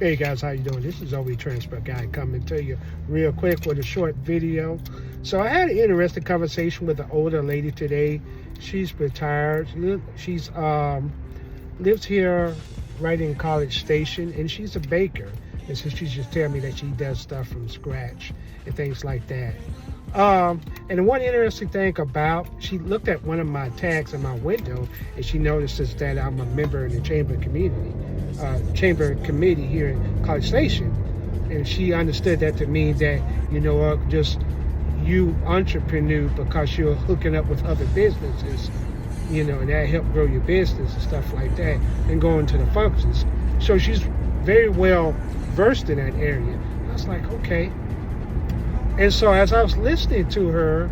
Hey guys, how you doing? This is OB Transport Guy coming to you real quick with a short video. So I had an interesting conversation with an older lady today. She's retired. She's lives here right in College Station, and she's a baker. And so she's just telling me that she does stuff from scratch and things like that. And the one interesting thing about, she looked at one of my tags in my window, and she notices that I'm a member in the chamber committee here in College Station. And she understood that to mean that, just you entrepreneur because you're hooking up with other businesses, and that helped grow your business and stuff like that, and going to the functions. So she's very well versed in that area. I was like, okay. And so as I was listening to her,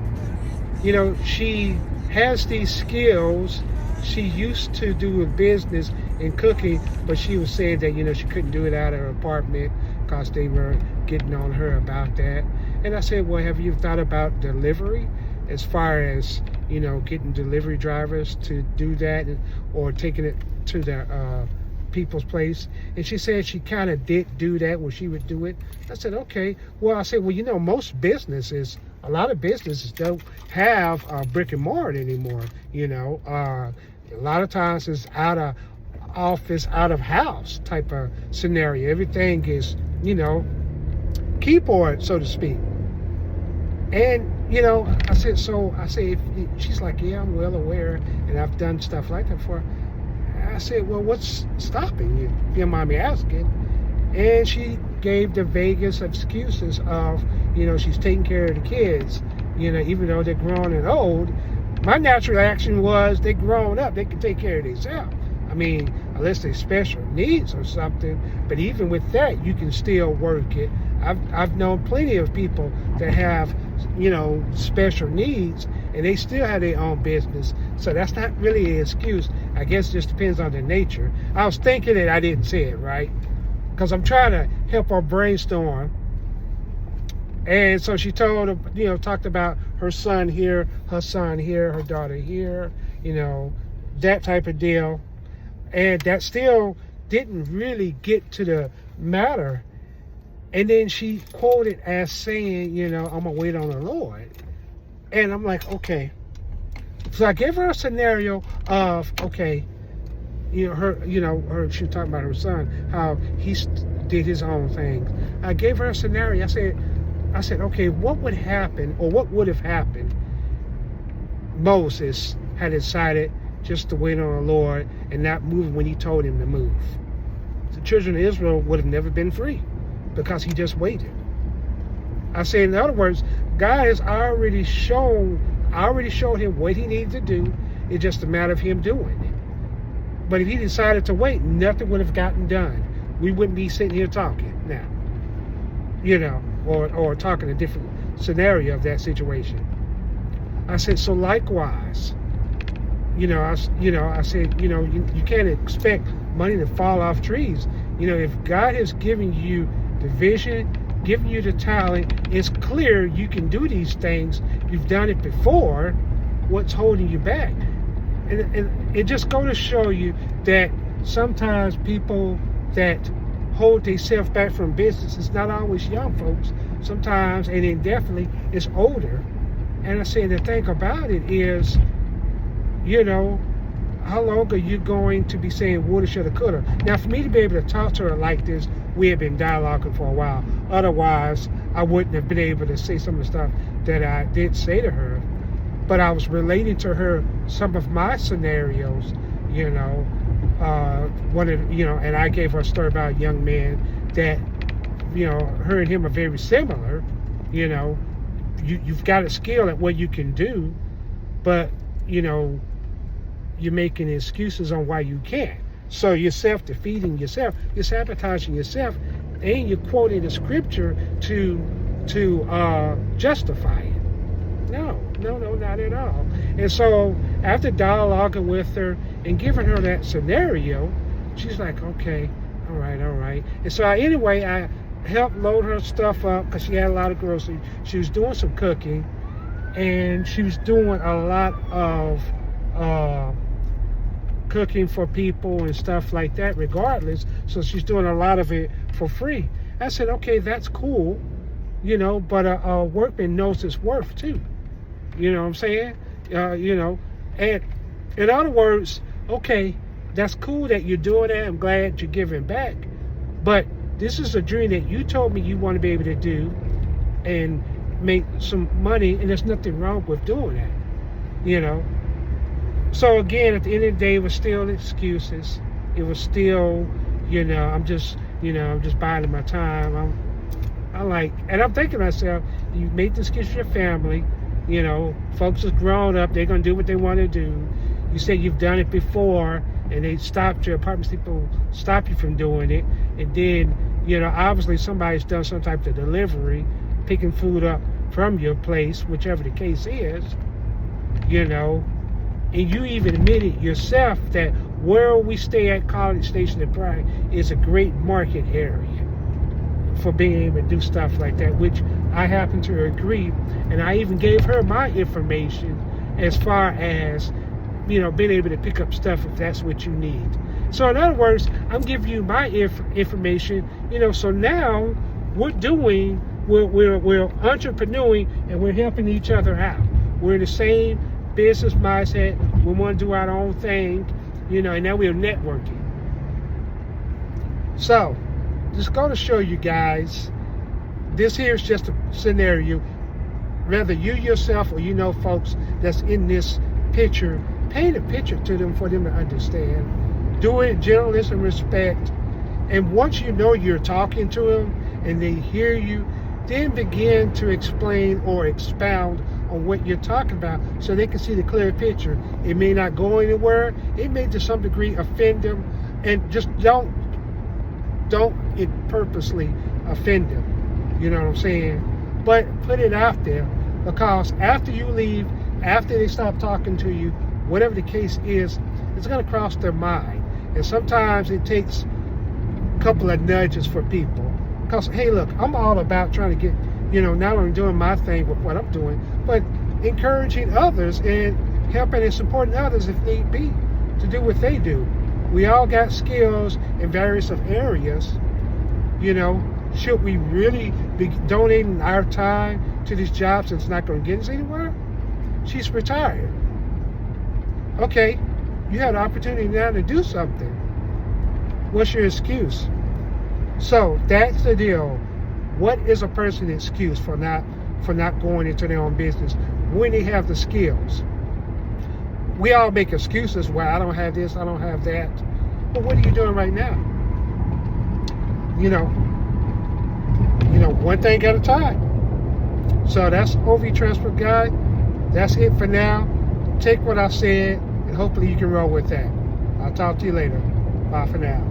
she has these skills. She used to do a business in cooking, but she was saying that, she couldn't do it out of her apartment because they were getting on her about that. And I said, well, have you thought about delivery as far as, getting delivery drivers to do that or taking it to the people's place? And she said she kind of did do that when she would do it. I said, okay. Well, I said, well, most businesses, a lot of businesses don't have brick and mortar anymore. A lot of times it's out of office, out of house type of scenario. Everything is, keyboard, so to speak. And, I said, she's like, yeah, I'm well aware, and I've done stuff like that before. I said, well, what's stopping you, if you don't mind me asking? And she gave the vaguest excuses of, she's taking care of the kids, even though they're grown and old. My natural action was they're grown up, they can take care of themselves. I mean, unless they're special needs or something, but even with that, you can still work it. I've known plenty of people that have, special needs, and they still have their own business. So that's not really an excuse. I guess it just depends on their nature. I was thinking it, I didn't say it, right? Because I'm trying to help her brainstorm. And so she told her, talked about her son here, her daughter here, that type of deal. And that still didn't really get to the matter. And then she quoted as saying, I'm going to wait on the Lord. And I'm like, okay. So I gave her a scenario of, okay, she was talking about her son, how he did his own thing. I gave her a scenario. I said, okay, what would happen, or what would have happened? Moses had decided just to wait on the Lord and not move when he told him to move. The children of Israel would have never been free because he just waited. I said, in other words, God has already showed him what he needed to do. It's just a matter of him doing it. But if he decided to wait, nothing would have gotten done. We wouldn't be sitting here talking now, or talking a different scenario of that situation. I said, so likewise, I said, you can't expect money to fall off trees. If God has given you the vision, given you the talent, it's clear you can do these things. You've done it before. What's holding you back? And it just goes to show you that sometimes people that hold themselves back from business, it's not always young folks. Sometimes, and then definitely, it's older. And I say the thing about it is, how long are you going to be saying woulda, shoulda, coulda? Now, for me to be able to talk to her like this, we had been dialoguing for a while. Otherwise, I wouldn't have been able to say some of the stuff that I did say to her. But I was relating to her some of my scenarios, and I gave her a story about a young man that, her and him are very similar. You've got a skill at what you can do, but, you're making excuses on why you can't. So you're self-defeating yourself, you're sabotaging yourself, and you're quoting the scripture to justify it. No, not at all. And so after dialoguing with her and giving her that scenario, she's like, okay, all right. And so I helped load her stuff up because she had a lot of groceries. She was doing some cooking, and she was doing a lot of cooking for people and stuff like that regardless. So she's doing a lot of it for free. I said, okay, that's cool, but a workman knows his worth too. You know what I'm saying? And in other words, okay, that's cool that you're doing that. I'm glad you're giving back. But this is a dream that you told me you want to be able to do and make some money, and there's nothing wrong with doing that, So again, at the end of the day, it was still excuses. It was still, I'm just biding my time. And I'm thinking to myself, you made this excuse for your family. Folks is grown up. They're going to do what they want to do. You say you've done it before, and they stopped your apartment people, stop you from doing it. And then, obviously somebody's done some type of delivery, picking food up from your place, whichever the case is, and you even admitted yourself that where we stay at College Station in Pride is a great market area for being able to do stuff like that, which I happen to agree. And I even gave her my information as far as, being able to pick up stuff if that's what you need. So in other words, I'm giving you my information, so now we're entrepreneuring and we're helping each other out. We're in the same business mindset. We want to do our own thing, and now we're networking. So, just going to show you guys, this here is just a scenario. Whether you yourself or folks that's in this picture, paint a picture to them for them to understand. Do it gentleness and respect. And once you're talking to them and they hear you, then begin to explain or expound on what you're talking about so they can see the clear picture. It may not go anywhere. It may to some degree offend them, and just don't purposely offend them. You know what I'm saying? But put it out there, because after you leave, after they stop talking to you, whatever the case is, it's going to cross their mind. And sometimes it takes a couple of nudges for people. Because, hey, look, I'm all about trying to get, not only doing my thing with what I'm doing, but encouraging others and helping and supporting others if need be to do what they do. We all got skills in various areas. Should we really be donating our time to these jobs that's not going to get us anywhere? She's retired. Okay, you had an opportunity now to do something. What's your excuse? So that's the deal. What is a person's excuse for not going into their own business when they have the skills? We all make excuses. Well, I don't have this, I don't have that. But what are you doing right now? One thing at a time. So that's OV Transport Guide. That's it for now. Take what I said, and hopefully you can roll with that. I'll talk to you later. Bye for now.